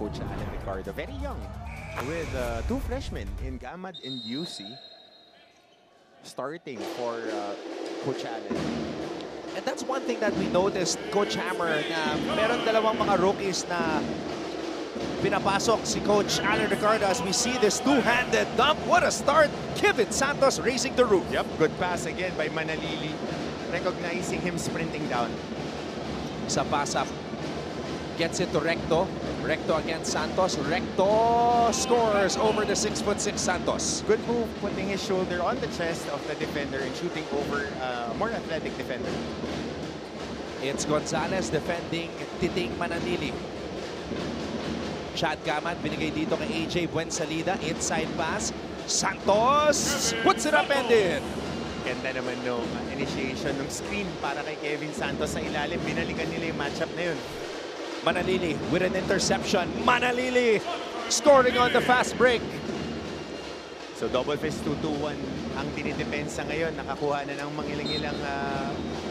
Coach Alan Ricardo. Very young, with two freshmen in Gamad and UC starting for Coach Alan. And that's one thing that we noticed, Coach Hammer, na meron dalawang mga rookies na pinapasok si Coach Alan Ricardo as we see this two-handed dump. What a start! Kevin Santos raising the roof. Yep, good pass again by Manalili, recognizing him sprinting down. Sa pass-up, gets it to Recto. Recto against Santos. Recto scores over the 6'6" Santos. Good move, putting his shoulder on the chest of the defender and shooting over a more athletic defender. It's Gonzalez defending Titing Mananili. Chad Gamad binigay dito kay AJ Buensalida. Inside pass. Santos puts it up and in. Ganda naman nung initiation ng screen para kay Kevin Santos sa ilalim. Binalikan nila yung matchup na yun. Manalili with an interception. Manalili scoring on the fast break. So double fist 2-2-1 ang dinidepensa ngayon. Nakakuha na ng mangilang-ilang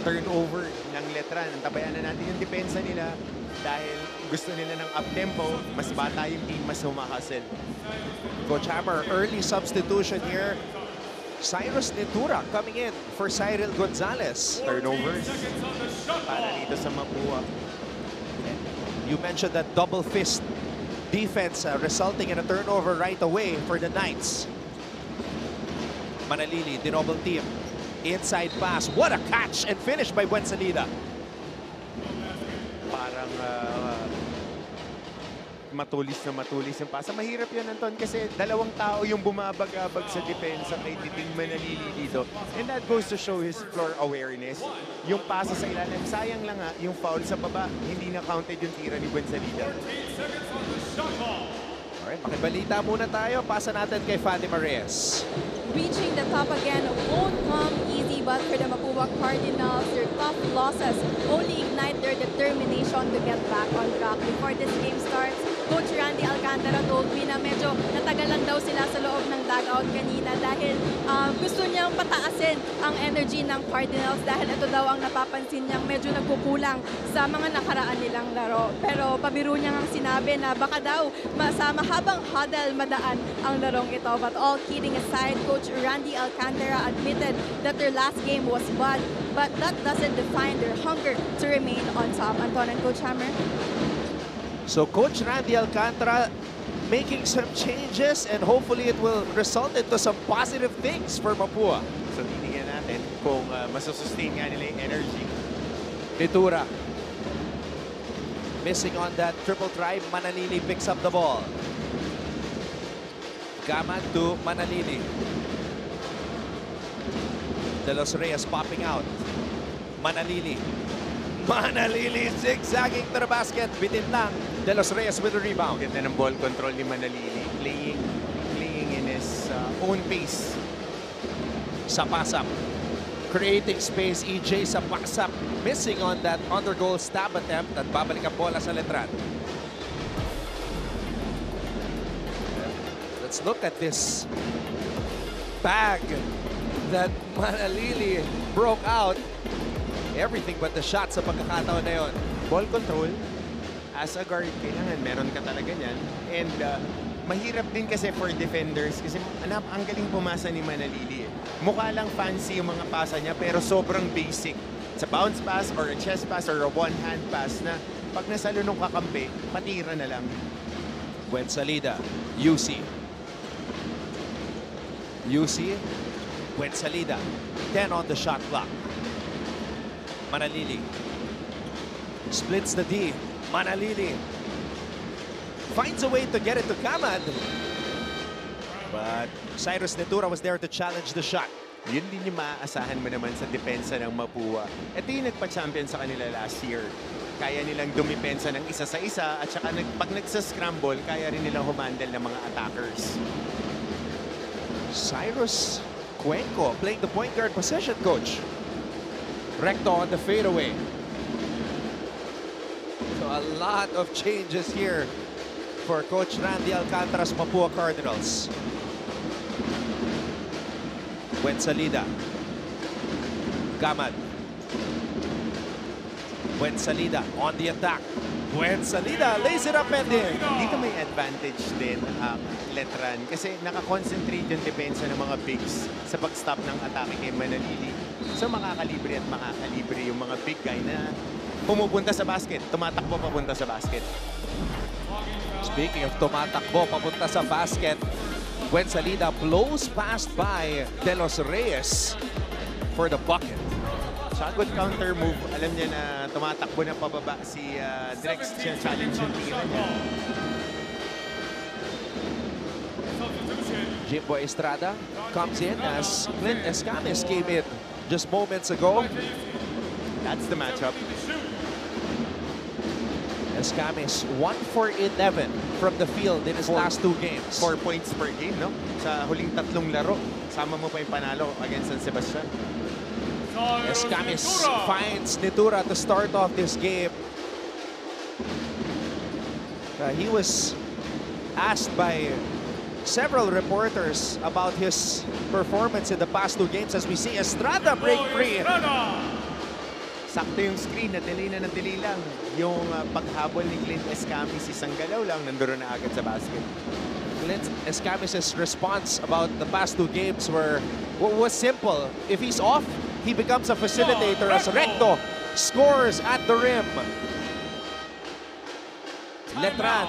turnover ng Letran. Antabayan na natin yung depensa nila dahil gusto nila ng up-tempo. Mas bata yung team, mas humahasel. Coach Hammer, early substitution here. Cyrus Netura coming in for Cyril Gonzalez. Turnovers para dito sa Mapua. You mentioned that double fist defense resulting in a turnover right away for the Knights. Manalili, double team. Inside pass. What a catch and finish by Buensalida. Parang matulis yung pasa. Mahirap yan, Anton, kasi dalawang tao yung bumabagabag sa depensa kay Titing Manalili dito. And that goes to show his floor awareness. Yung pasa sa ilalim, sayang lang yung foul sa baba. Hindi na counted yung tira ni Buensalida. Alright, makibalita muna tayo. Pasa natin kay Fatima Reyes. Reaching the top again won't come easy, but for the Mapua Cardinals, their tough losses only ignite their determination to get back on track. Before this game starts, Coach Randy Alcantara told me na medyo natagalan daw sila sa loob ng dugout kanina dahil gusto niyang pataasin ang energy ng Cardinals dahil ito daw ang napapansin niyang medyo nagkukulang sa mga nakaraan nilang laro. Pero pabiro niya ngang sinabi na baka daw sa mahabang huddle madaan ang larong ito. But all kidding aside, Coach Randy Alcantara admitted that their last game was bad, but that doesn't define their hunger to remain on top. Anton and Coach Hammer? So Coach Randy Alcantara making some changes and hopefully it will result into some positive things for Mapua. So titingnan natin kung masusustain nga nila yung energy. Netura. Missing on that triple try. Manalili picks up the ball. Gamad to Manalili. De Los Reyes popping out. Manalili. Manalili zigzagging to the basket. Bitin lang. De Los Reyes with the rebound. Ganda ng ball control ni Manalili. Playing in his own pace. Sa pass-up. Creating space. EJ sa pass-up. Missing on that under-goal stab attempt at babalik ang bola sa Letran. Let's look at this bag that Manalili broke out. Everything but the shot sa pagkakataon na yun. Ball control, as a guard, kailangan meron ka talaga niyan. And mahirap din kasi for defenders kasi ang galing pumasa ni Manalili. Mukha lang fancy yung mga pasa niya pero sobrang basic. It's a bounce pass or a chest pass or a one-hand pass na pag nasalo nung kakampi, patira na lang. Buensalida, UC. UC, Buensalida. 10 on the shot clock. Manalili. Splits the D. Manalili. Finds a way to get it to Gamad. But Cyrus Netura was there to challenge the shot. Yun din yung maaasahan mo naman sa depensa ng Mapua. Ito yung nagpa-champion sa kanila last year. Kaya nilang dumipensa ng isa sa isa at saka pag nagsa-scramble, kaya rin nilang humandle ng mga attackers. Cyrus Cuenco playing the point guard position, coach. Recto on the fadeaway. So a lot of changes here for Coach Randy Alcantara's Mapua Cardinals. Buensalida. Gamad. Buensalida on the attack. Buen salida, lays it up and in. Dito may advantage din ang Letran kasi nakakonsentrate yung depensa ng mga bigs sa pag-stop ng atake kay Manalili. So makakalibre at makakalibre yung mga big guy na pumupunta sa basket, tumatakbo papunta sa basket. Speaking of tumatakbo papunta sa basket, Buen salida blows past by De Los Reyes for the bucket. So a good counter move. Alam niya na tumatakbo na pababa si Drex. Challenge yung tira niya. Jimbo Estrada comes in as Clint Escamis came in just moments ago. That's the matchup. Escamis 1 for 11 from the field in his last 2 games. 4 points per game, no? Sa huling 3 laro. Sama mo pa yung panalo against San Sebastian. Escamis finds Nitura to start off this game. He was asked by several reporters about his performance in the past 2 games as we see Estrada break free. Sakto yung screen, delay lang. Yung paghabol ni Clint Escamis, isang galaw lang, nandun na agad sa basket. Clint Escamis' response about the past 2 games was simple. If he's off, he becomes a facilitator as Recto scores at the rim. Letran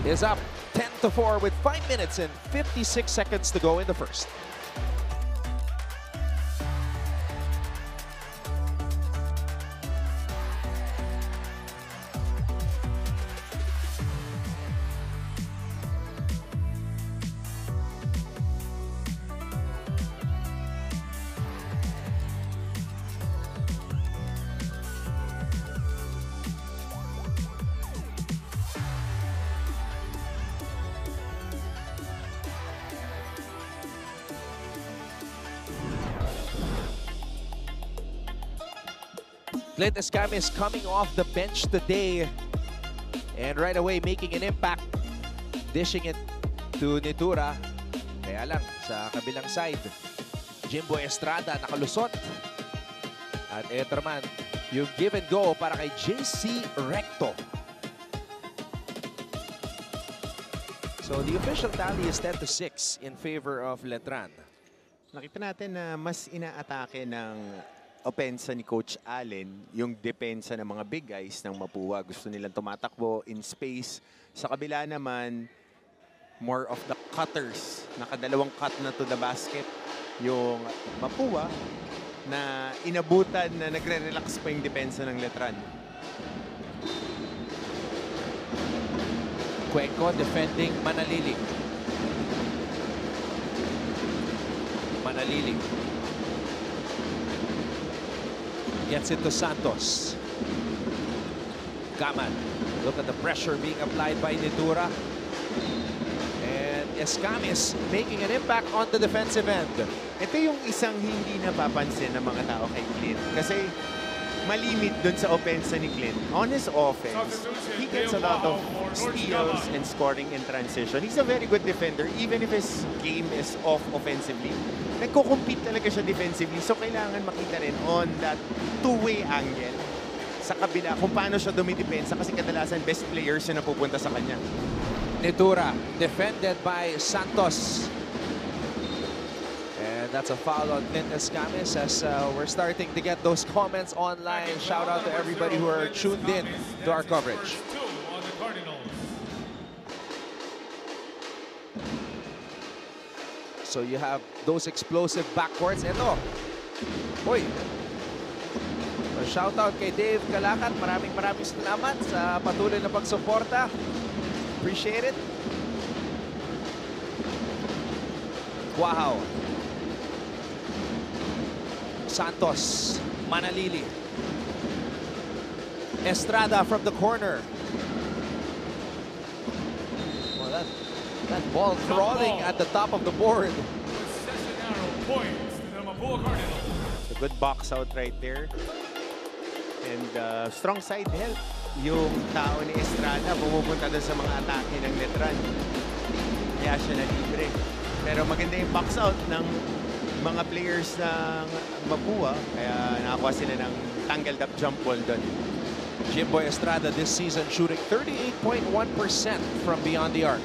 is up 10-4 with 5 minutes and 56 seconds to go in the first. Clint Escamis coming off the bench today and right away making an impact, dishing it to Nitura. Kaya lang, sa kabilang side, Jimbo Estrada nakalusot. At eto naman, yung give and go para kay JC Recto. So the official tally is 10-6 in favor of Letran. Nakita natin na mas inaatake ng opensa ni Coach Allen yung depensa ng mga big guys ng Mapua. Gusto nilang tumatakbo in space. Sa kabila naman, more of the cutters. Nakadalawang cut na to the basket yung Mapua na inabutan na nagre-relax pa yung depensa ng Letran. Cuenco defending Manalili. Manalili gets it to Santos. Gaman. Look at the pressure being applied by Nitura. And Escamis making an impact on the defensive end. Ito yung isang hindi napapansin ng mga tao kay Clint. Kasi malimit dun sa opensa ni Clint. On his offense, he gets a lot of steals and scoring in transition. He's a very good defender even if his game is off offensively. Nagko-compete talaga siya defensively. So kailangan makita rin on that two-way angle sa kabila kung paano siya dumidepensa kasi kadalasan best players na napupunta sa kanya. Nitura defended by Santos. And that's a foul on Clint Escamis as we're starting to get those comments online. Shout out to everybody who are tuned in to our coverage. So you have those explosive backcourts. Ito. Uy. Shout out kay Dave Calacat. Maraming salamat sa patuloy na pagsuporta. Appreciate it. Wow. Santos, Manalili. Estrada from the corner. Well, that ball crawling at the top of the board. It's a good box out right there. And strong side help. Yung tao ni Estrada pumupunta doon sa mga atake ng Letran. Kaya siya na libre. Pero maganda yung box out ng mga players ng Mapua. Kaya nakakuha sila ng tangled up jump ball doon. Jimboy Estrada this season shooting 38.1% from beyond the arc.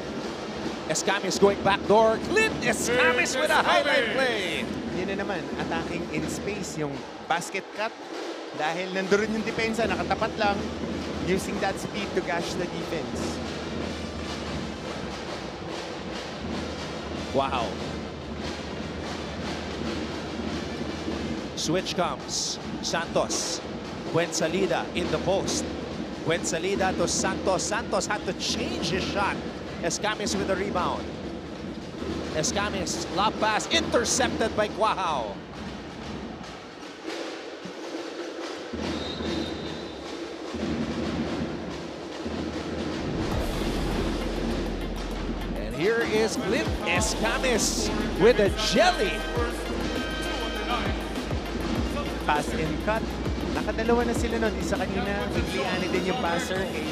Escamis going backdoor. Clint Escamis with a highlight play. Yun na naman, attacking in space, yung basket cut. Dahil nandoon yung depensa, nakatapat lang, using that speed to gash the defense. Wow. Switch comes. Santos. Buensalida in the post. Buensalida to Santos. Santos had to change his shot. Escamis with the rebound. Escamis, lob pass, intercepted by Guajao. And here is Clint Escamis with a jelly. Pass and cut. Nakadalawa na sila nun. Isa kanina, Vigliani din yung passer kay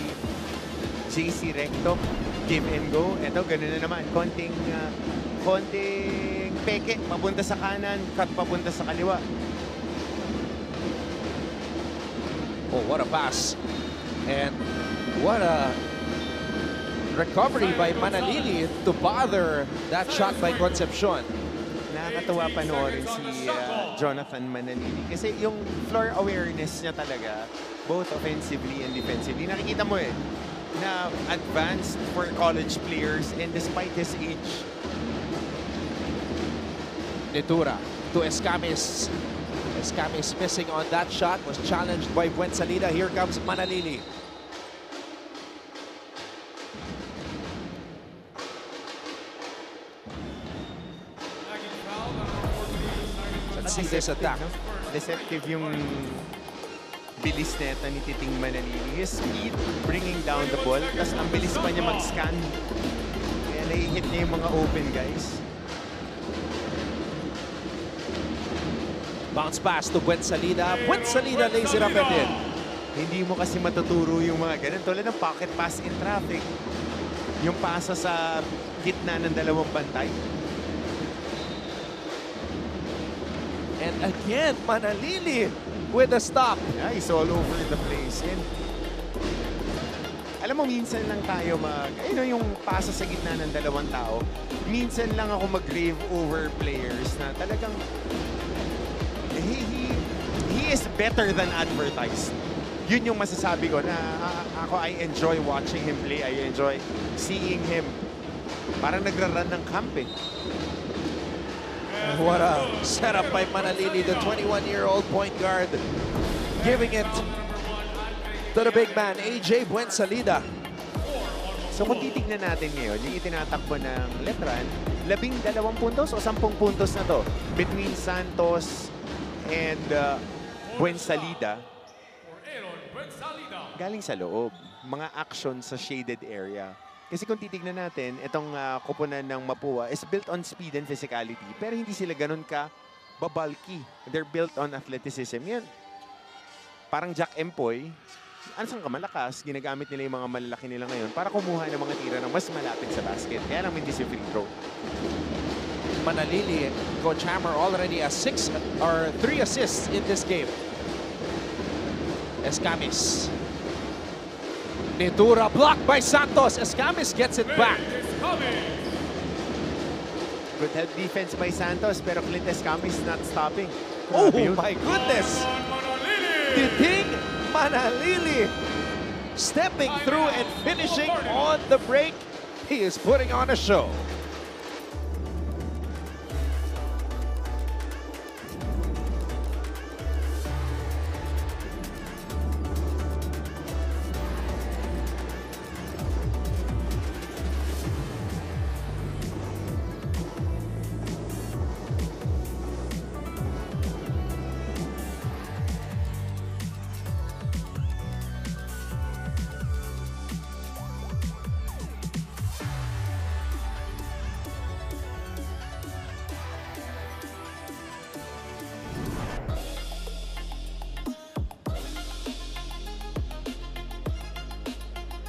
JC Recto. Give and go. Ito, ganun na naman. Konting peke. Papunta sa kanan, cut papunta sa kaliwa. Oh, what a pass. And what a recovery by Manalili to bother that shot by Concepcion. Nakakatawa panoorin si Jonathan Manalili. Kasi yung floor awareness niya talaga, both offensively and defensively. Nakikita mo na advanced for college players and despite his age. Nitura to Escamis. Escamis missing on that shot, was challenged by Buensalida. Here comes Manalili. Let's see this attack. No? Deceptive yung bilis neta ni Titing Manalili. His speed, bringing down the ball. Tapos ang bilis pa niya mag-scan. Kaya nai-hit niya yung mga open guys. Bounce pass to Buensalida. Buensalida lays it up and in. Hindi mo kasi matuturo yung mga ganun. Tulad ng pocket pass in traffic. Yung pasa sa gitna ng dalawang bantay. And again, Manalili with a stop. Yeah, he's all over the place. And alam mo, minsan lang tayo yung pasa sa gitna ng dalawang tao. Minsan lang ako mag-rave over players na talagang he is better than advertised. Yun yung masasabi ko na ako, I enjoy watching him play. I enjoy seeing him. Parang nagra-run ng camp eh. What a setup by Manalili, the 21-year-old point guard, giving it to the big man, AJ Buensalida. So kung titignan natin ngayon, yung itinatakbo ng Letran, 12 puntos o 10 puntos na to between Santos and Buensalida. Galing sa loob, mga action sa shaded area. Kasi kung titignan natin, itong koponan ng Mapua is built on speed and physicality. Pero hindi sila ganun ka babalky. They're built on athleticism. Yan. Parang Jack Empoy, ansang ka malakas, ginagamit nila yung mga malalaki nila ngayon para kumuha ng mga tira ng mas malapit sa basket. Kaya lang hindi si free throw. Manalili, Coach Hammer already has 3 assists in this game. Escamis. Nitura blocked by Santos. Escamis gets it back. Good head defense by Santos, pero Clint Escamis not stopping. Oh Grabe yun. my goodness! Titing Manalili stepping through and finishing on the break. He is putting on a show.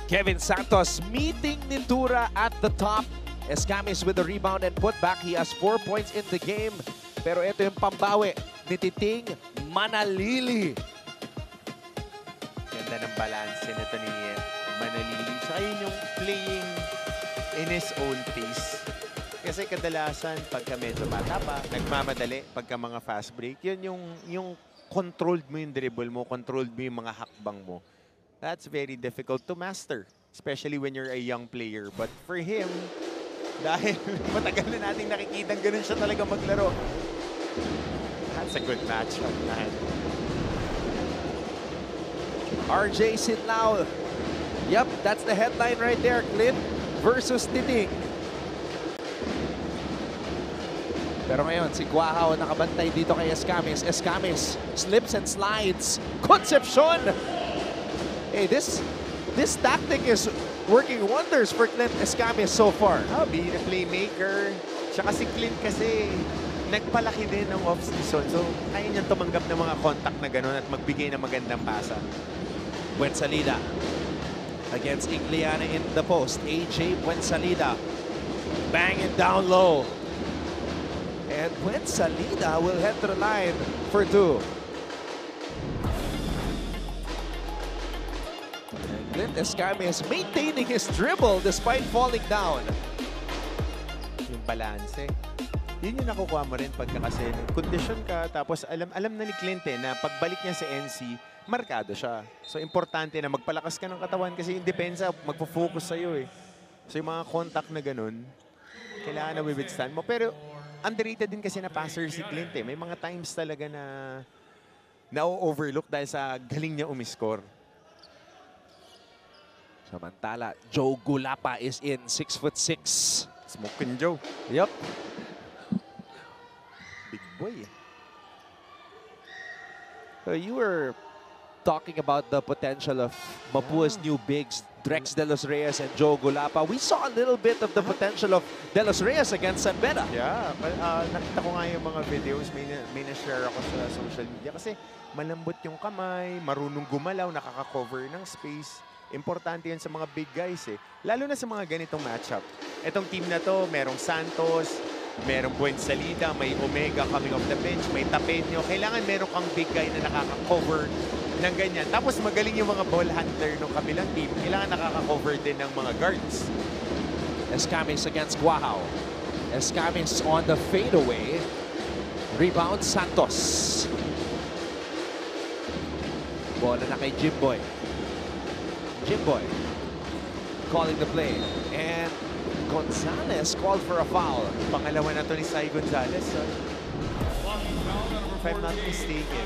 Kevin Santos meeting Nitura at the top. Escamis with the rebound and putback. He has 4 points in the game. Pero ito yung pambawi ni Titing Manalili. Ganda ganda ng balance nito ni Manalili. Tsaka yun yung playing in his own pace. Kasi kadalasan, pagka medyo bata pa, nagmamadali pagka mga fast break, yun yung controlled mo yung dribble mo, controlled mo yung mga hakbang mo. That's very difficult to master, especially when you're a young player. But for him, dahil matagal na nating nakikita ganun siya talaga maglaro. That's a good matchup, man. RJ Sinlao. Yep, that's the headline right there. Clint versus Titing. Pero ngayon, si Guahao nakabantay dito kay Escamis. Escamis slips and slides. Concepcion! Hey, this tactic is working wonders for Clint Escamis so far. Being a playmaker. Tsaka si Clint kasi nagpalaki din ng off-season. So, kaya niyang tumanggap ng mga contact na gano'n at magbigay ng magandang pasa. Buensalida against Igliana in the post. AJ Buensalida bang it down low. And Buensalida will head to the line for two. And Clint Escamis maintaining his dribble despite falling down. Yung balance eh. Yun yung nakukuha mo rin pagka kasi condition ka, tapos alam na ni Clint na pagbalik niya sa NC, markado siya. So, importante na magpalakas ka ng katawan kasi yung depensa, magpo-focus sa'yo eh. So, yung mga contact na ganun, kailangan na withstand mo. Pero, underrated din kasi na passer si Clint eh. May mga times talaga na overlook dahil sa galing niya umiscore. Samantala, Joe Gulapa is in, 6'6". Smoking Joe. Yep. Big boy eh. So you were talking about the potential of Mapua's new bigs, Drex De Los Reyes and Joe Gulapa. We saw a little bit of the potential of De Los Reyes against San Beda. Yeah, nakita ko nga yung mga videos, may na-share ako sa social media kasi malambot yung kamay, marunong gumalaw, nakaka-cover ng space. Importante yan sa mga big guys eh. Lalo na sa mga ganitong matchup. Itong team na to, merong Santos, merong Buensalida, may Omega coming off the bench, may Tapeño. Kailangan meron kang big guy na nakaka-cover ng ganyan. Tapos magaling yung mga ball hunter ng kabilang team. Kailangan nakaka-cover din ng mga guards. Escamis against Guahao. Escamis on the fadeaway. Rebound Santos. Bola na kay Jimboy. Jimboy calling the play. And Gonzalez called for a foul. Pangalawa na to ni Sai Gonzalez. If I'm not mistaken.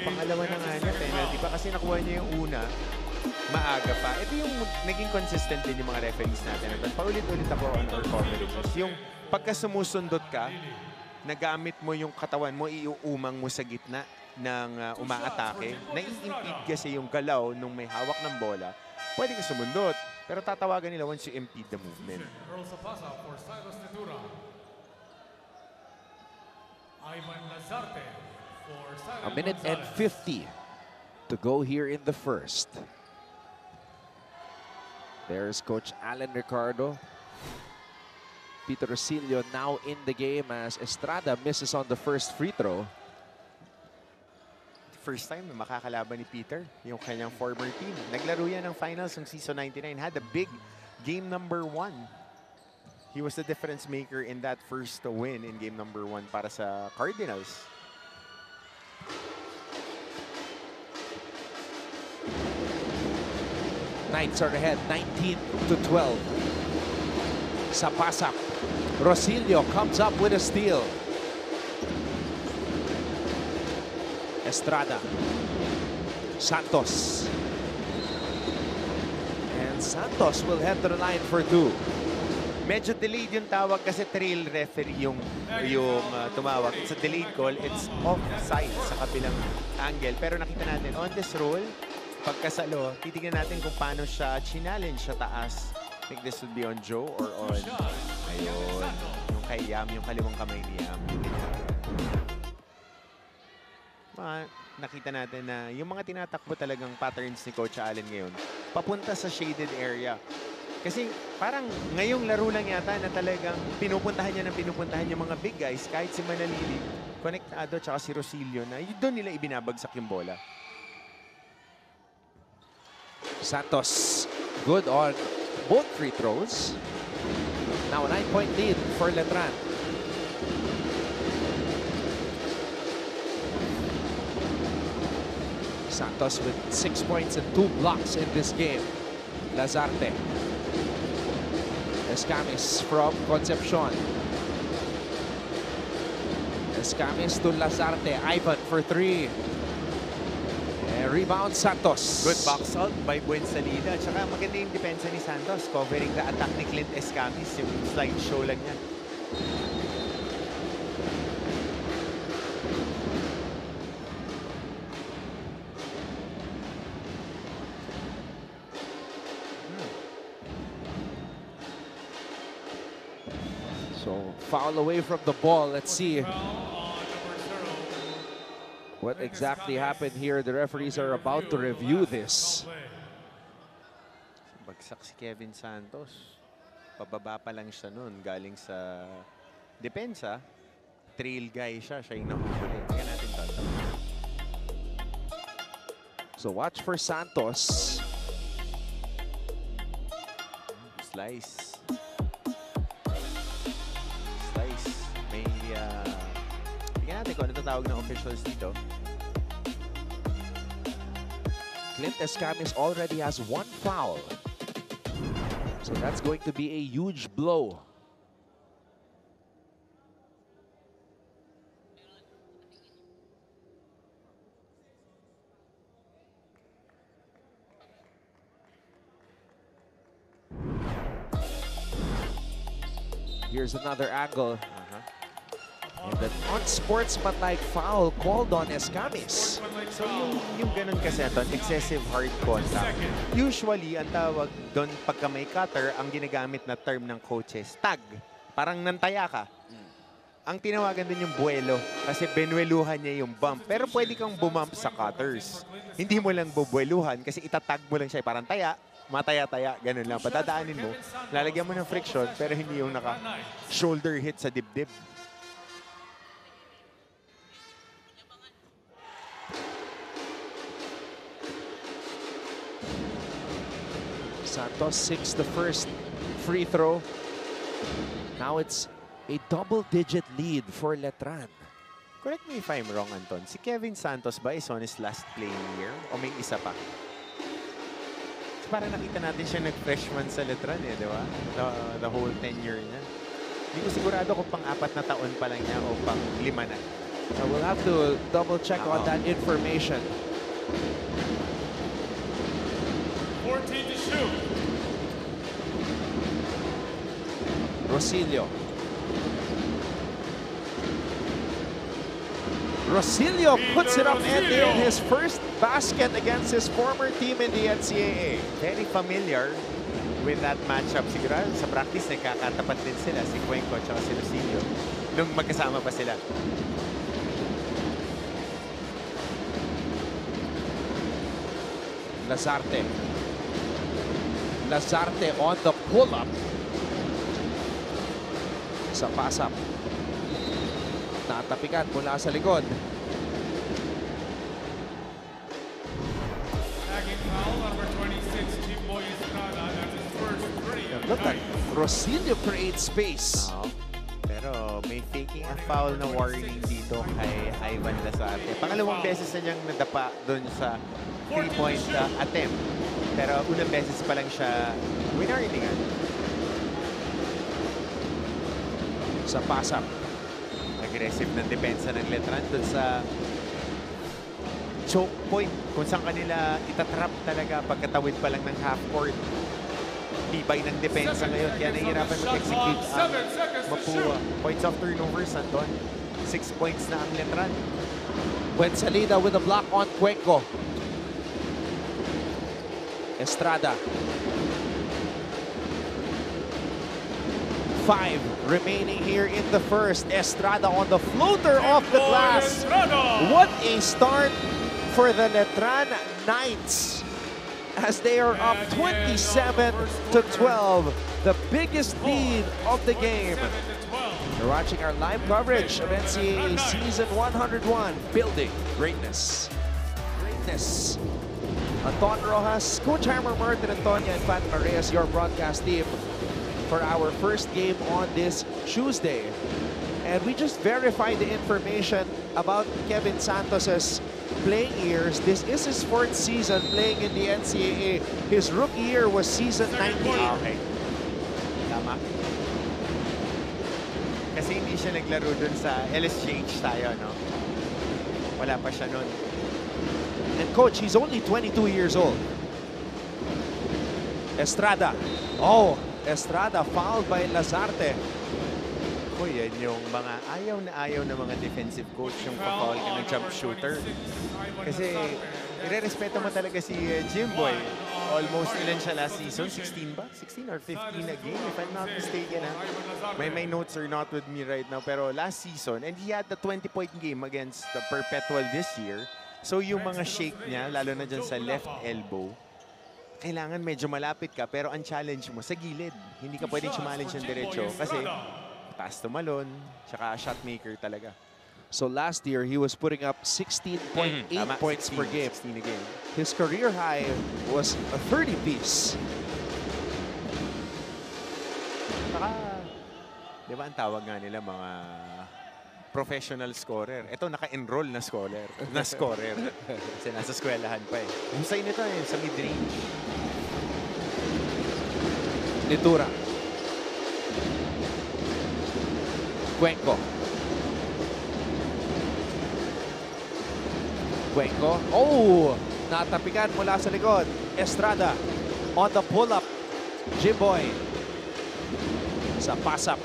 Pangalawa na nga niya. Penalty pa kasi nakuha niya yung una. Maaga pa. Ito yung naging consistent din yung mga referees natin. At paulit-ulit ako on our coverages. Yung pagka sumusundot ka, nagamit mo yung katawan mo, iuumang mo sa gitna ng umaatake. Nai-impede kasi yung galaw nung may hawak ng bola. Pwede ka sumundot. Pero tatawagan nila once you impede the movement. A minute and 50 to go here in the first. There's Coach Alan Ricardo. Peter Rosillo now in the game as Estrada misses on the first free throw. First time na makakalaban ni Peter, yung kanyang former team. Naglaro yan ng finals ng season 99. Had a big game number 1. He was the difference maker in that first win in game number 1 para sa Cardinals. Knights are ahead, 19-12. Sapasak. Rosillo comes up with a steal. Estrada. Santos. And Santos will head to the line for two. Medyo delayed yung tawag kasi trail referee yung tumawag. It's a delayed call. It's offside sa kabilang angle. Pero nakita natin on this roll, pagkasalo, titignan natin kung paano siya challenge sa taas. I think this would be on Joe or on, ayun, yung kay Yam, yung kaliwang kamay ni Yam. Nakita natin na yung mga tinatakbo talagang patterns ni Coach Allen ngayon, papunta sa shaded area. Kasi parang ngayong laro lang yata na talagang pinupuntahan yung mga big guys, kahit si Manalili, Konektado, tsaka si Rosillo na doon nila ibinabagsak yung bola. Santos good on both free throws. Now a 9-point lead for Letran. Santos with 6 points and 2 blocks in this game. Lazarte. Escamis from Concepcion. Escamis to Lazarte. Ivan for 3. And rebound Santos. Good box out by Buensalida. At saka maganda yung depensa ni Santos. Covering the attack ni Clint Escamis. Yung slide show lang niya. So foul away from the ball. Let's see what exactly happened here. The referees are about to review this. Bagsak si Kevin Santos. Pababa pa lang siya nun. Galing sa depensa. Trail guy siya. Siya yung nahuhuli. Tingnan natin to. So watch for Santos. Slice. May, tingnan natin kung ano tatawag ng officials dito. Clint Escamis already has 1 foul. So that's going to be a huge blow. Here's another angle. And an unsportsmanlike foul called on Escamis. So yung ganun kasi Anton, excessive hard contact. Usually, ang tawag doon pagka may cutter, ang ginagamit na term ng coaches, tag. Parang nantaya ka. Ang tinawagan din yung buwelo kasi benweluhan niya yung bump. Pero pwede kang bumump sa cutters. Hindi mo lang bubueluhan kasi itatag mo lang siya. Parang taya, mataya-taya, ganun lang. Patadaanin mo, lalagyan mo ng friction pero hindi yung naka-shoulder hit sa dibdib. Santos 6 the first free throw. Now it's a double-digit lead for Letran. Correct me if I'm wrong, Anton. Si Kevin Santos ba is on his last playing year? O may isa pa? So parang nakita natin siya nag-freshman sa Letran eh, di ba? The whole tenure niya. Hindi ko sigurado kung pang-4 na taon pa lang niya o pang-5 na. So we'll have to double-check on that information. 14 to shoot. Rosilio. Rosilio puts it up and in his first basket against his former team in the NCAA. Very familiar with that matchup. Siguro sa practice, nagkakatapat din sila, si Cuenco at si Rosilio, nung magkasama pa sila. Lazarte. Lazarte on the pull-up. Sa pass-up. Natapikan mula sa likod. Tagging foul, number 26, Jimboy Estrada. That's his first 3. Look at Rosilio create space. Pero may faking a foul na warning dito kay Ivan Lazarte. Pangalawang beses na niyang nadapa doon sa 3-point attempt. Pero unang beses pa lang siya winarningan. Sa pass-up. Aggressive ng depensa ng Letran doon sa choke point. Kung saan kanila itatrap talaga pagkatawid pa lang ng half-court. Tibay ng depensa ngayon. Kaya nahihirapan mag-execute ang Mapua. Points of turnovers, Anton. 6 points na ang Letran. Buensalida with a block on Cuenco. Estrada. 5 remaining here in the first. Estrada on the floater off the glass. What a start for the Letran Knights as they are up 27 to 12. The biggest lead of the game. You're watching our live coverage of NCAA Season 101. Building greatness. Greatness Anton Rojas, Coach Hammer, Martin Antonia, and Pat Marias, your broadcast team for our first game on this Tuesday. And we just verified the information about Kevin Santos's playing years. This is his 4th season playing in the NCAA. His rookie year was season 19. Okay. Tama. Kasi hindi siya naglaro dun sa LSJH tayo, no? Wala pa siya nun. And coach, he's only 22 years old. Estrada. Oh, Estrada fouled by Lazarte. Uy, yan yung mga ayaw na mga defensive coach yung pa-foul ka ng jump shooter. Kasi irerespeto mo talaga si Jimboy. Almost ilan siya last season? 16 ba? 16 or 15 a game if I'm not mistaken. My notes are not with me right now. Pero last season, and he had the 20-point game against the Perpetual this year. So yung mga shake niya, lalo na dyan sa left elbow, kailangan medyo malapit ka, pero ang challenge mo sa gilid. Hindi ka pwedeng challenge ng diretso kasi taas tumalon, tsaka shot maker talaga. So last year, he was putting up 16.8 points 16, per game. 16 a game. His career high was a 30-piece. Saka, di ba ang tawag nga nila mga professional scorer. Ito, naka-enroll na scorer. Kasi nasa eskwelahan pa eh. Husay nito eh, sa mid-range. Litura. Cuenco. Cuenco. Oh! Natapikan mula sa likod. Estrada on the pull-up. Jimboy. Sa pass-up.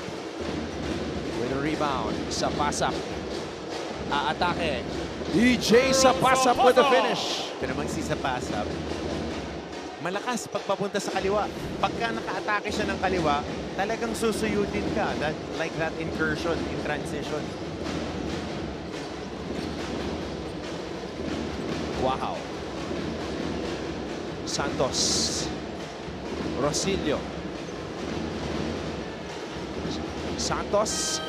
With a rebound. Sa pass-up. Aatake. DJ sa pass-up with the finish. Ito namang si sa pass-up. Malakas pagpapunta sa kaliwa. Pagka naka-atake siya ng kaliwa, talagang susuyudin ka. Like that incursion in transition. Wow. Santos. Rosilio. Santos.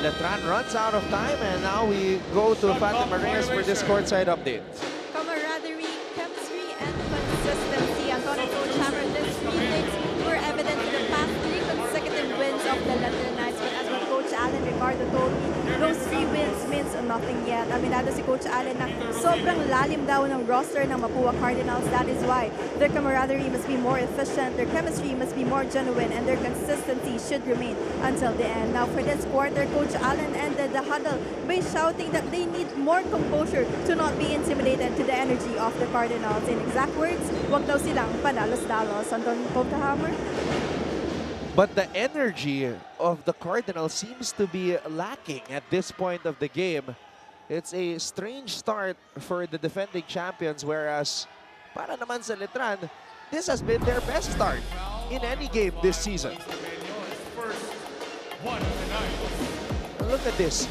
Letran runs out of time and now we go to Fatima Reyes for this courtside update. Camaraderie, chemistry, and consistency. Antonio Coach Hammer, these three things were evident in the past 3 consecutive wins of the London Knights. But as what Coach Allen Ricardo told me, those 3 wins means nothing yet. Aminado si Coach Allen na sobrang lalim daw ng roster ng Mapua Cardinals. That is why their camaraderie must be more efficient, their chemistry must be more genuine, and their consistency should remain until the end. Now for this quarter, Coach Allen ended the huddle by shouting that they need more composure to not be intimidated to the energy of the Cardinals. In exact words, wag daw silang panalos-dalos. Anton Hammer. But the energy of the Cardinals seems to be lacking at this point of the game. It's a strange start for the defending champions, whereas para naman sa Letran, this has been their best start in any game this season. Look at this.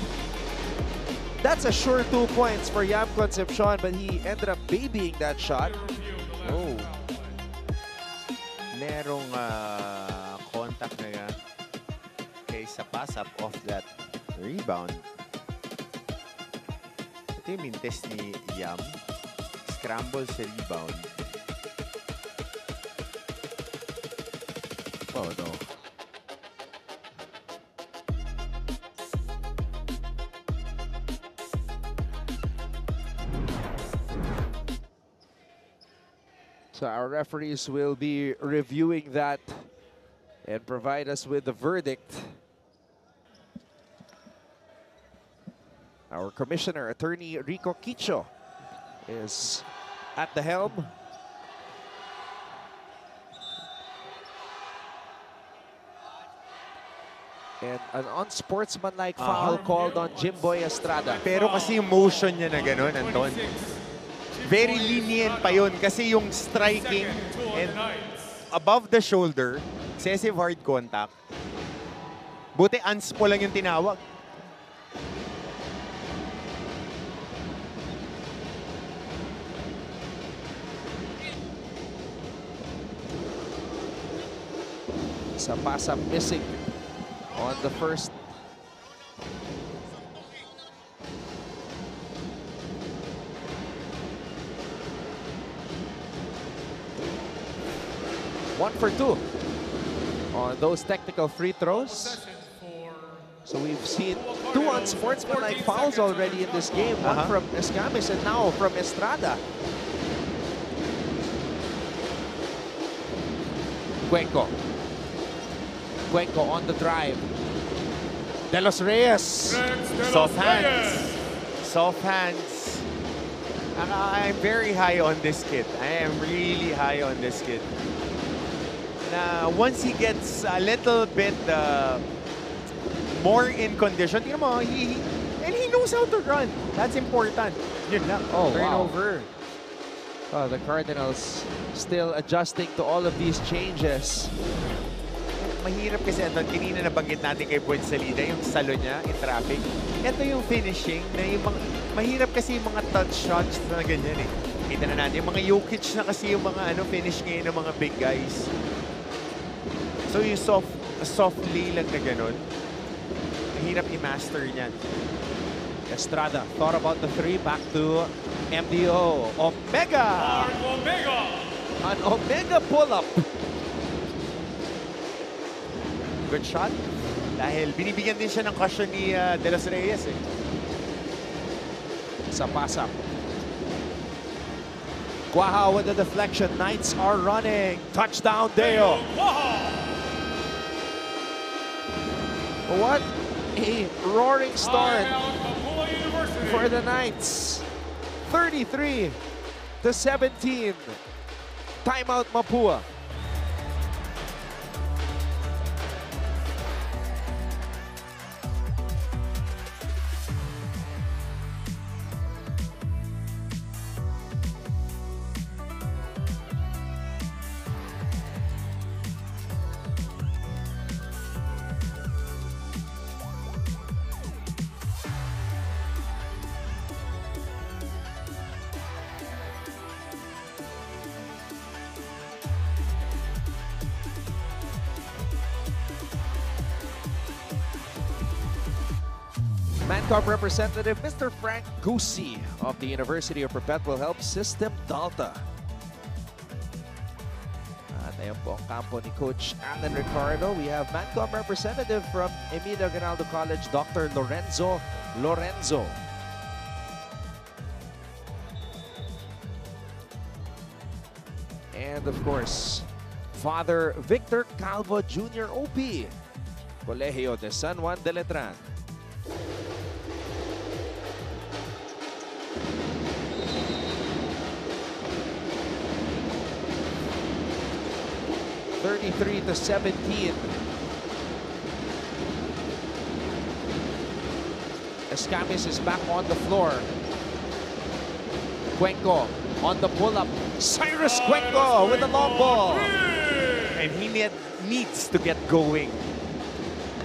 That's a sure 2 points for Yam Concepcion, but he ended up babying that shot. Oh. Merong contact na kay sa pass-up off that rebound. Ito yung mintes ni Yam. Scramble sa rebound. Oh no. So our referees will be reviewing that and provide us with the verdict. Our commissioner, attorney Rico Quicho, is at the helm. And an unsportsmanlike foul called on Jimboy Estrada. Pero kasi yung motion niya na gano'n, Anton. Very lenient pa yun kasi yung striking and above the shoulder, excessive hard contact. Buti unspo lang yung tinawag. Sa pass-up missing on the first. 1 for 2 on those technical free throws. Possession for So we've seen 2 unsportsmanlike fouls already in this game. One from Escamis and now from Estrada. Cuenco. Cuenco on the drive. De Los Reyes. Rex de los Soft hands. Reyes. Soft hands. I'm very high on this kid. I am really high on this kid. Na once he gets a little bit more in condition, tingnan mo, he knows how to run. That's important. Yun lang. Oh, wow. Turnover. The Cardinals still adjusting to all of these changes. Mahirap kasi ito, kanina nabanggit natin kay Buen Salida, yung salo niya in traffic. Ito yung finishing na yung mga, mahirap kasi yung mga touch shots na ganyan eh. Kita na natin, yung mga Jokic na kasi yung mga finish ngayon ng mga big guys. So yung soft lay lang na ganun, mahirap i-master niyan. Estrada thought about the 3, back to MDO. Omega! Mark Omega. An Omega pull-up. Good shot. Dahil binibigyan din siya ng caution ni De Los Reyes eh. Sa pass-up. Guaha with the deflection. Knights are running. Touchdown, Deo. What a roaring start Mapua University. for the Knights. 33-17. Timeout, Mapua. Mancom representative Mr. Frank Gusi of the University of Perpetual Help System Delta. At ayan po ang kampo ni Coach Alan Ricardo. We have Mancom representative from Emilio Aguinaldo College, Dr. Lorenzo. And of course, Father Victor Calvo Jr. OP, Colegio de San Juan de Letran. (33-17). Escamis is back on the floor. Cuenco on the pull-up. Cyrus Cuenco with the long ball. And he needs to get going.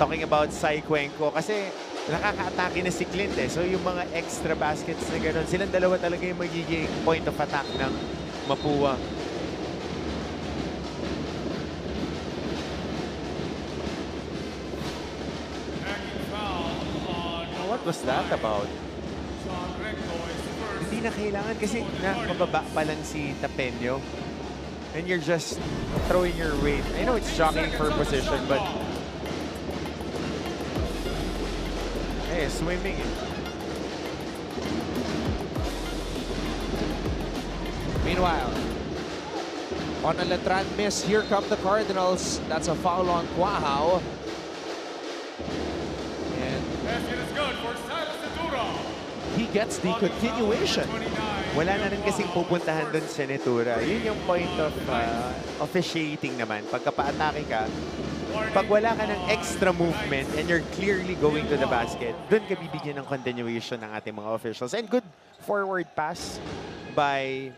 Talking about Cy Cuenco kasi nakaka-atake na si Clint eh. So yung mga extra baskets na gano'n, silang dalawa talaga yung magiging point of attack ng Mapua. What was that about? Hindi na kailangan kasi mababa pa lang si Tapeño. And you're just throwing your weight. I know it's jockeying for position, but hey, swimming eh. Meanwhile, on a Letran miss, here come the Cardinals. That's a foul on Cuajao. And he gets the continuation. Wala na rin kasing pupuntahan doon sa Netura. Yun yung point of officiating naman. Pagka pa-atake ka, pag wala ka ng extra movement and you're clearly going to the basket, doon ka bibigyan ng continuation ng ating mga officials. And good forward pass by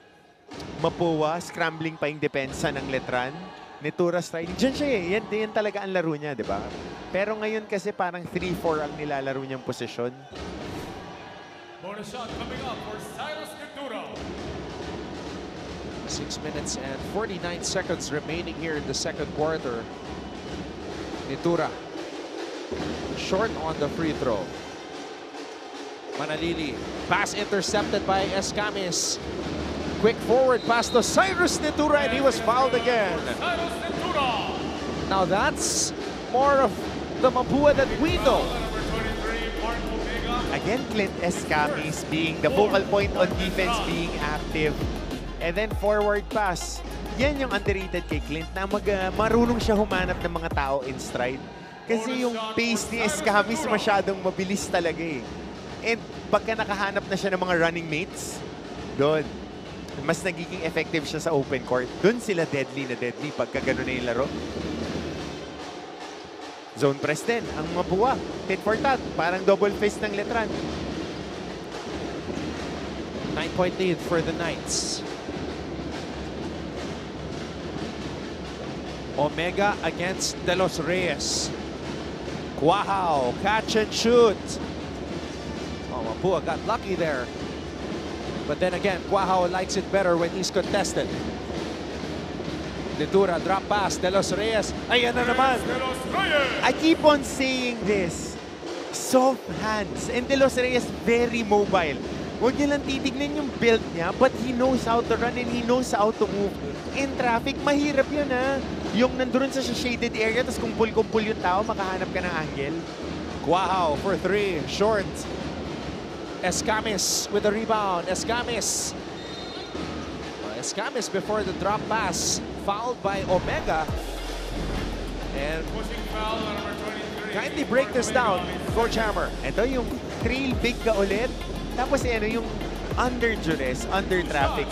Mapua, scrambling pa yung depensa ng Letran. Netura striding. Diyan siya eh. Yan talaga ang laro niya, di ba? Pero ngayon kasi parang 3-4 ang nilalaro niyang posisyon. Bonus shot coming up for Cyrus Netura. 6 minutes and 49 seconds remaining here in the second quarter. Netura short on the free throw. Manalili, pass intercepted by Escamis. Quick forward pass to Cyrus Nitura, and he was fouled again. Cyrus Ventura. Now that's more of the Mapua that we know. Number 23, Mark Omega. Again, Clint Escamis being the focal point on defense, being active. And then forward pass. Yan yung underrated kay Clint na marunong siya humanap ng mga tao in stride. Kasi yung pace ni Escamis masyadong mabilis talaga eh. And pagka nakahanap na siya ng mga running mates, doon, mas nagiging effective siya sa open court. Doon sila deadly na deadly pagka gano'n na yung laro. Zone press din, ang Mapua. Tit for tat, parang double fist ng Letran. 9-point lead for the Knights. Omega against De Los Reyes. Quahao, catch and shoot. Oh, Mapua got lucky there. But then again, Quahao likes it better when he's contested. Nitura, drop pass, De Los Reyes. Ayan na naman. De Los Reyes. I keep on saying this. Soft hands. And De Los Reyes very mobile. Huwag niyo lang titignan yung build niya, but he knows how to run and he knows how to move. In traffic, mahirap yun ha. Yung nandun sa shaded area, tapos kumpul-kumpul yung tao, makahanap ka ng angle. Quahao for three, short. Escamis with the rebound. Escamis. Escamis before the drop pass. Fouled by Omega. And Pushing foul on number 23. kindly break this down, Coach Hammer. Ito yung trail big ka ulit. Tapos ano yung under duress, under traffic.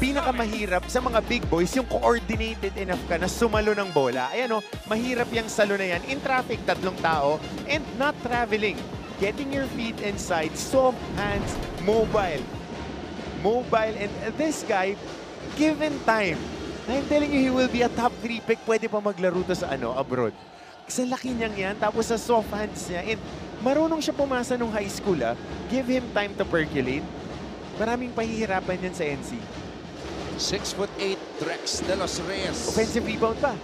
Pinakamahirap sa mga big boys, yung coordinated enough ka na sumalo ng bola. Ayan o, mahirap yung salo na yan. In traffic, tatlong tao, and not traveling. Getting your feet inside, soft hands, mobile. Mobile, and this guy, given time, I'm telling you, he will be a top 3 pick. Pwede pa maglaro to sa abroad. Sa laki niyang yan, tapos sa soft hands niya, and marunong siya pumasa nung high school. Give him time to percolate. Maraming pahihirapan yan sa NC. 6'8", Drex De Los Reyes. Offensive rebound pa.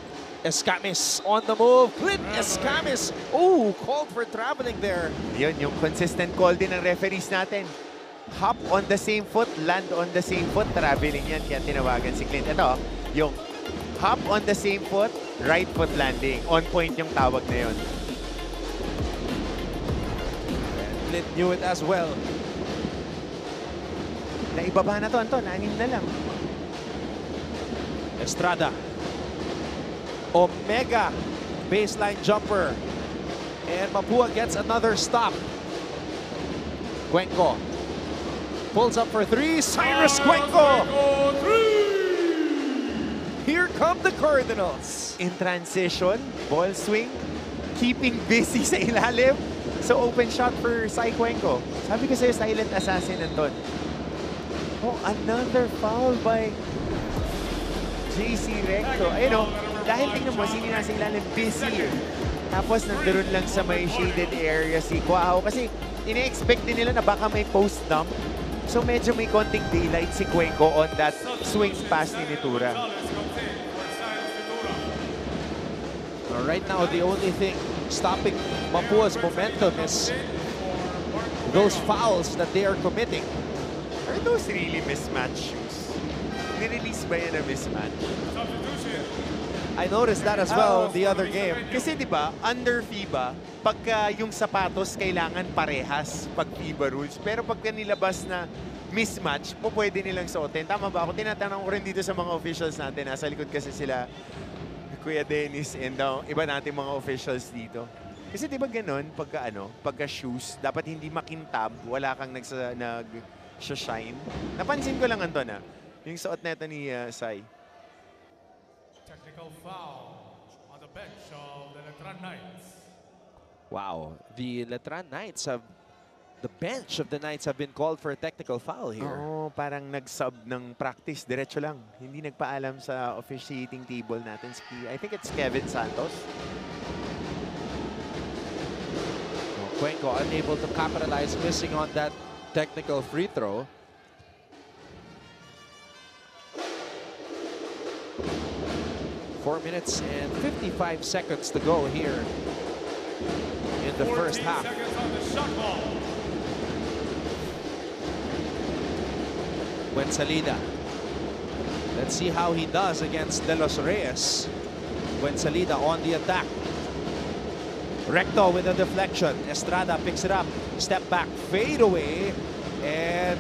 Escamis on the move. Clint Escamis. Oh, called for traveling there. Yun, yung consistent call din ng referees natin. Hop on the same foot, land on the same foot, traveling yan. Kaya tinawagan si Clint. Ito, yung hop on the same foot, right foot landing. On point yung tawag na yun. Clint knew it as well. Naibaba na to, Anton. 6 na lang. Estrada. Omega. Baseline jumper. And Mapua gets another stop. Cuenco. Pulls up for three. Cyrus Cuenco. Here come the Cardinals. In transition, ball swing, keeping busy sa ilalim. So open shot for Cy Cuenco. Sabi ko sa'yo, silent assassin, Anton. Oh, another foul by JC Recto. Ayun o, dahil tingnan mo, sino nasa ilalim, busy. Tapos nandoon lang sa may shaded area si Quahao. Kasi ine-expect din nila na baka may post dump. So medyo may konting daylight si Cuenco on that swing pass ni Nitura. Right now, the only thing stopping Mapua's momentum is those fouls that they are committing. Are those really mismatched shoes? Nirelease ba yan na mismatch? I noticed that as well the other game. Kasi di ba under FIBA, pagka yung sapatos kailangan parehas pag FIBA rules. Pero pagka nilabas na mismatch, po pwede nilang suotin. Tama ba ako? Tinatanong ko rin dito sa mga officials natin. Nasa likod kasi sila Kuya Dennis and iba natin mga officials dito. Kasi di ba ganun, pagka shoes, dapat hindi makintab, wala kang nag-shine. Napansin ko lang, Anton, yung suot na ito ni Sai. Technical foul on the bench of the Letran Knights. Wow, the Letran Knights have, the bench of the Knights have been called for a technical foul here. Oo, parang nag-sub ng practice, diretso lang. Hindi nagpaalam sa officiating table natin. I think it's Kevin Santos. Cuenco unable to capitalize, missing on that technical free throw. Four minutes and 55 seconds to go here in the first half. 14 seconds on the shot clock. When Salida Let's see how he does against De Los Reyes. Buensalida on the attack. Recto with a deflection. Estrada picks it up. Step back, fade away. And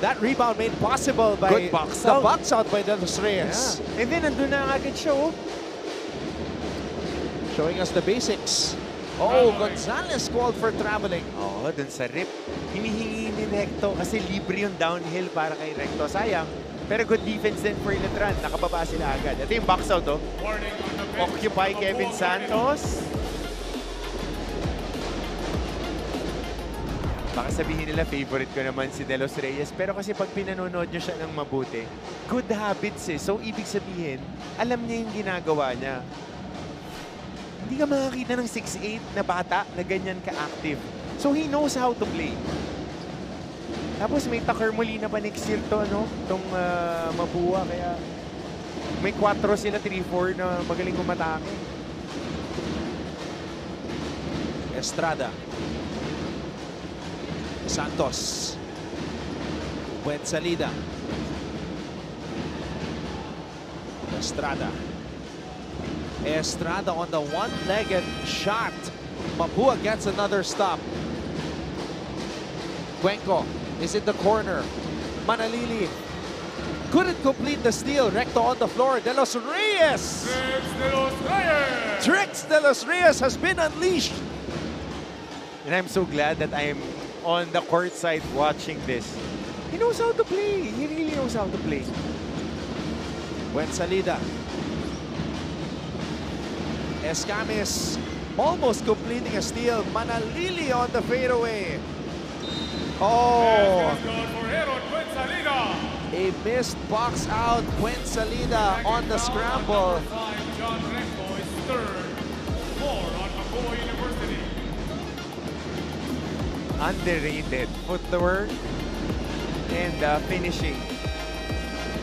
that rebound made possible by Good box the out. box out by De Los Reyes. Yeah. And then nandun na agad siya, oh. Showing us the basics. Oh, Gonzalez called for traveling. Oo, dun sa rip. Hinihingi ni Recto kasi libre yung downhill para kay Recto. Sayang. Pero good defense din for Letran. Nakababa sila agad. Ito yung box out, oh. Warning on the bench. Occupy Kevin Santos. Baka sabihin nila favorite ko naman si De Los Reyes. Pero kasi pag pinanonood nyo siya ng mabuti, good habits eh. So ibig sabihin, alam niya yung ginagawa niya. Hindi ka makakita ng 6'8 na bata na ganyan ka-active. So he knows how to play. Tapos may Tucker Molina pa next year to, ano? Itong Mapua. Kaya may 4 sila, 3-4 na magaling umatake. Estrada. Santos. Buensalida. Estrada. Estrada on the one-legged shot. Mapua gets another stop. Cuenco is in the corner. Manalili couldn't complete the steal. Recto on the floor. De Los Reyes. Trix De Los Reyes. Trix De Los Reyes has been unleashed. And I'm so glad that I am on the court side watching this. He knows how to play. He really knows how to play. Buensalida. Escamis almost completing a steal. Manalili on the fadeaway. Oh, That's good for Aaron Buensalida. a missed box out. Buensalida on the scramble. Number 5, John Recto is third. 4 on Mapua University. Underrated footwork and finishing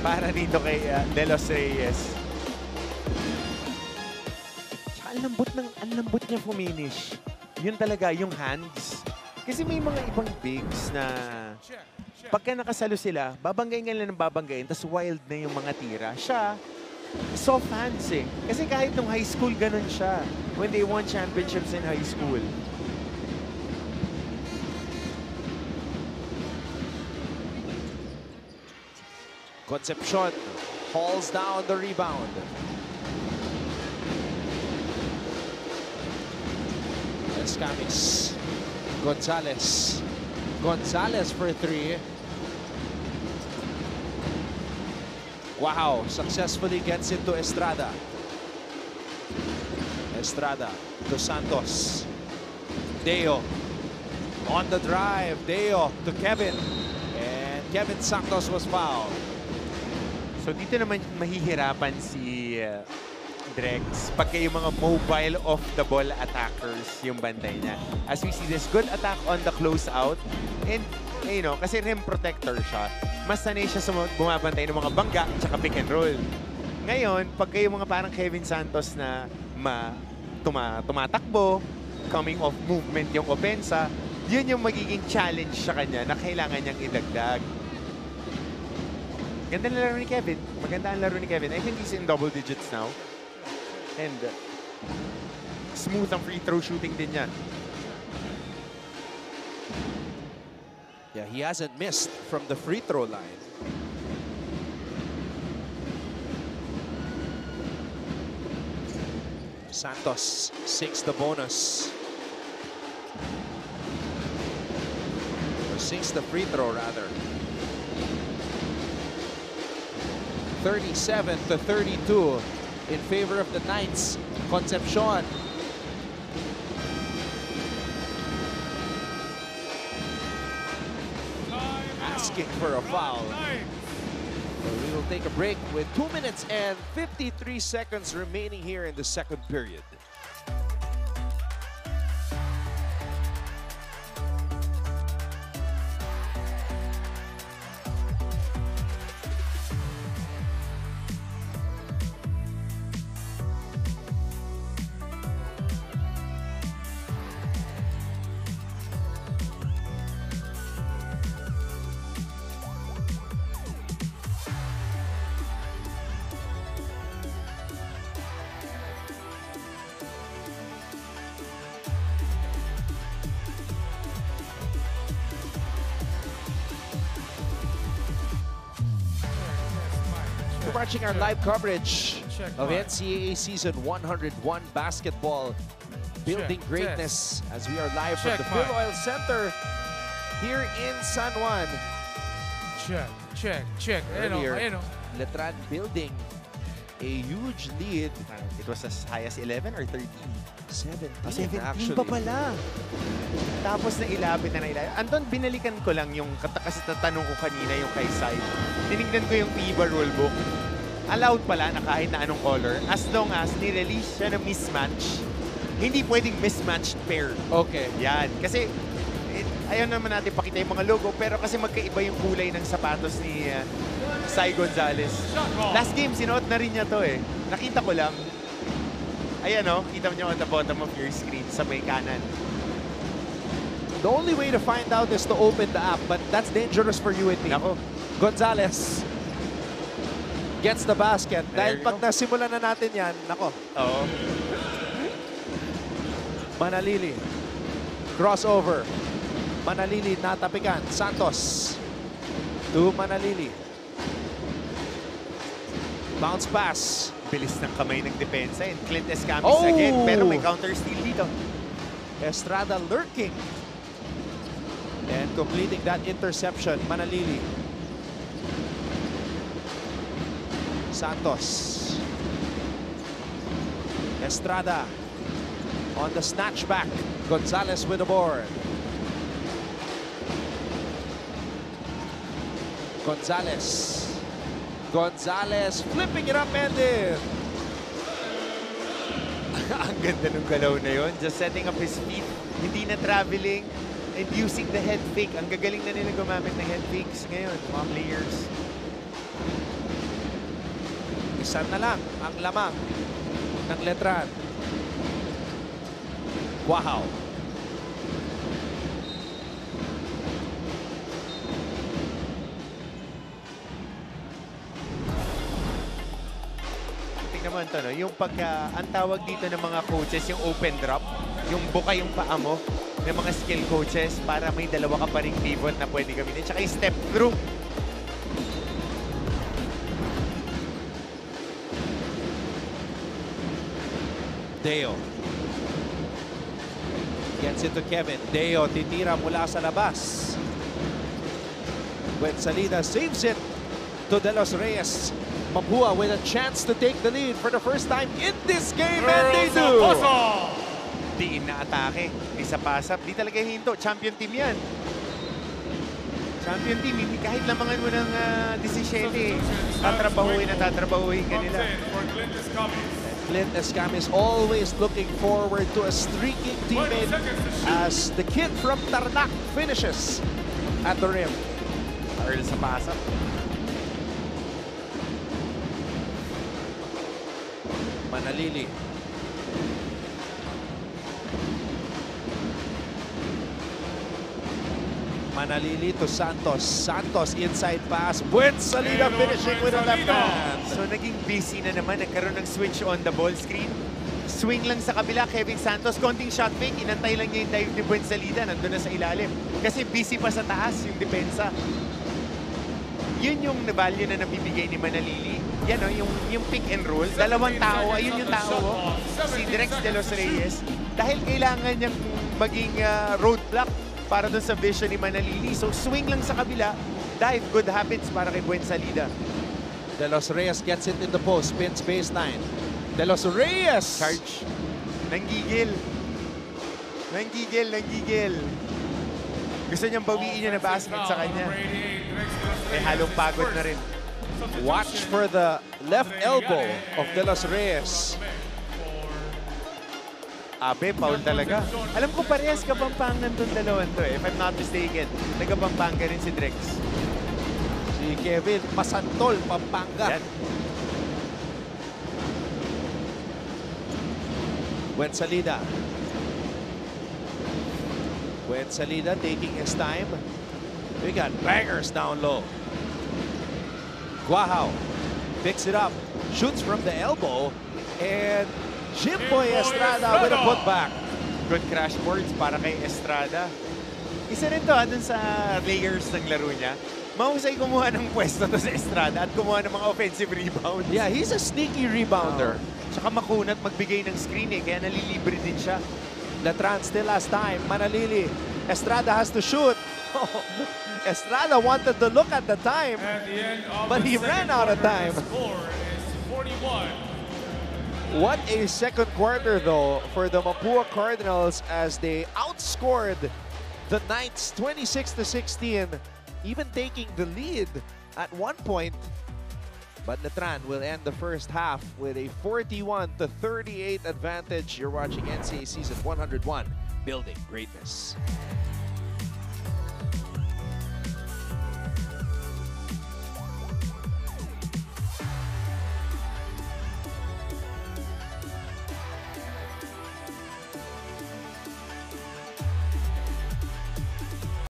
para dito kay De Los Reyes. Tsaka ang lambot niya fuminish. Yun talaga, yung hands. Kasi may mga ibang bigs na pagka nakasalo sila, babanggayin ka lang ng babanggayin, tas wild na yung mga tira. Siya, soft hands eh. Kasi kahit nung high school, ganun siya. When they won championships in high school. Concepcion hauls down the rebound. Escamis. Gonzalez. Gonzalez for 3. Wow, successfully gets into Estrada. Estrada to Santos. Deo on the drive. Deo to Kevin. And Kevin Santos was fouled. So dito naman mahihirapan si Drex pagka yung mga mobile off-the-ball attackers yung bantay niya. As we see this good attack on the closeout and you know, kasi rim protector siya, mas sanay siya sa bumabantay ng mga bangga at pick and roll. Ngayon, pagka yung mga parang Kevin Santos na tumatakbo, coming off movement yung opensa, yun yung magiging challenge sa kanya na kailangan niyang idagdag. Ganda na laro ni Kevin. Maganda ang laro ni Kevin. I think he's in double digits now. And smooth ang free throw shooting din niya. Yeah, he hasn't missed from the free throw line. Santos sinks the bonus. Or sinks the free throw, rather. 37-32 in favor of the Knights. Concepcion. Asking for a foul. So we will take a break with 2 minutes and 53 seconds remaining here in the second period. watching our live coverage Check of mark. NCAA Season 101 basketball, building Check, greatness, as we are live from Check the Phil mark. Oil Center here in San Juan. Check. Earlier, Ayun o. Letran building a huge lead. It was as high as 11 or 13? 17 17 actually. pa pala. Tapos na ilapit na ilapit. Andon, binalikan ko lang yung kasi tatanong ko kanina yung kay Sai. Tinignan ko yung FIBA rulebook. Allowed pala na kahit na anong color as long as ni-release siya ng mismatch. Hindi pwedeng mismatched pair. Okay. Yan. Kasi ayaw naman natin pakita yung mga logo pero kasi magkaiba yung kulay ng sapatos ni Sai Gonzalez. Last game, sinuot na rin niya to eh. Nakita ko lang. Ayan o, kita mo niyo on the bottom of your screen sa may kanan. The only way to find out is to open the app, but that's dangerous for you and me. Nako, Gonzalez gets the basket. There Dahil you pag go. nasimulan na natin yan, nako, oo. Manalili. Crossover. Manalili natapikan. Santos to Manalili. Bounce pass. Bilis ng kamay ng depensa and Clint Escamis Oh! again. Pero may counter steal dito. Estrada lurking. And completing that interception, Manalili. Santos. Estrada on the snatch back. Gonzalez with the board. Gonzalez flipping it up and in. Ang ganda ng galaw na yon. Just setting up his feet. Hindi na traveling and using the head fake. Ang gagaling na nila gumamit ng head fakes ngayon, mga players. Isa na lang ang lamang ng Letran. Wow. Tingnan mo ito, no? Yung pagka, ang tawag dito ng mga coaches, yung open drop, yung buka yung paa mo ng mga skill coaches para may dalawa ka pa ring pivot na pwede gamitin. Tsaka yung step through. Deo. Gets it to Kevin. Deo titira mula sa labas. When Salida saves it to De Los Reyes. Mapua with a chance to take the lead for the first time in this game, and they do. Diin na atake. Isa pasap. Di talaga hinto. Champion team yan. Champion team. Hindi kahit lamangan mo ng 17. Tatrabahuin na tatrabahuin ka nila. For Clint Escamis. Clint Escamis always looking forward to a streaking teammate as the kid from Tarlac finishes at the rim. Earl sa pasap. Manalili. Manalili to Santos. Santos inside pass. Buen Salida finishing with a left hand. So naging busy na naman. Nagkaroon ng switch on the ball screen. Swing lang sa kabila, Kevin Santos. Konting shot fake. Inantay lang niya yung dive ni Buen Salida. Nandun na sa ilalim. Kasi busy pa sa taas yung depensa. Yun yung value na nabibigay ni Manalili. Yan o, yung pick and roll. Dalawang tao. Ayun yung tao. Oh. Si Drex De Los Reyes. Dahil kailangan niyang maging roadblock para dun sa vision ni Manalili. So swing lang sa kabila. Dive, good habits para kay Buen Salida. De Los Reyes gets it in the post. Spins baseline. De Los Reyes. Charge. Nanggigil. Nanggigil. Gusto niyang bawiin niya na basket sa kanya. Eh, halong pagod na rin. Watch for the left elbow of De Los Reyes. Abe, foul talaga. Alam ko parehas Kapampangan tong dalawan to eh. If I'm not mistaken, nagkapampanga rin si Drex. Si Kevin Masantol, Pampanga. Yan. Buen Salida. Buen Salida taking his time. We got bangers down low. Guajao picks it up, shoots from the elbow, and Jimboy Estrada with a putback. Good crash boards para kay Estrada. Isa rin to dun sa layers ng laro niya. Mahusay kumuha ng pwesto to sa Estrada at kumuha ng mga offensive rebounds. Yeah, he's a sneaky rebounder. Tsaka makunat magbigay ng screen kaya nalilibre din siya. Latran still has time. Manalili. Estrada has to shoot. Estrada wanted to look at the time, At the end of but the he second ran out of quarter, time. The score is 41. What a second quarter, though, for the Mapua Cardinals as they outscored the Knights 26-16, even taking the lead at one point. But Latran will end the first half with a 41-38 advantage. You're watching NCAA Season 101, Building Greatness.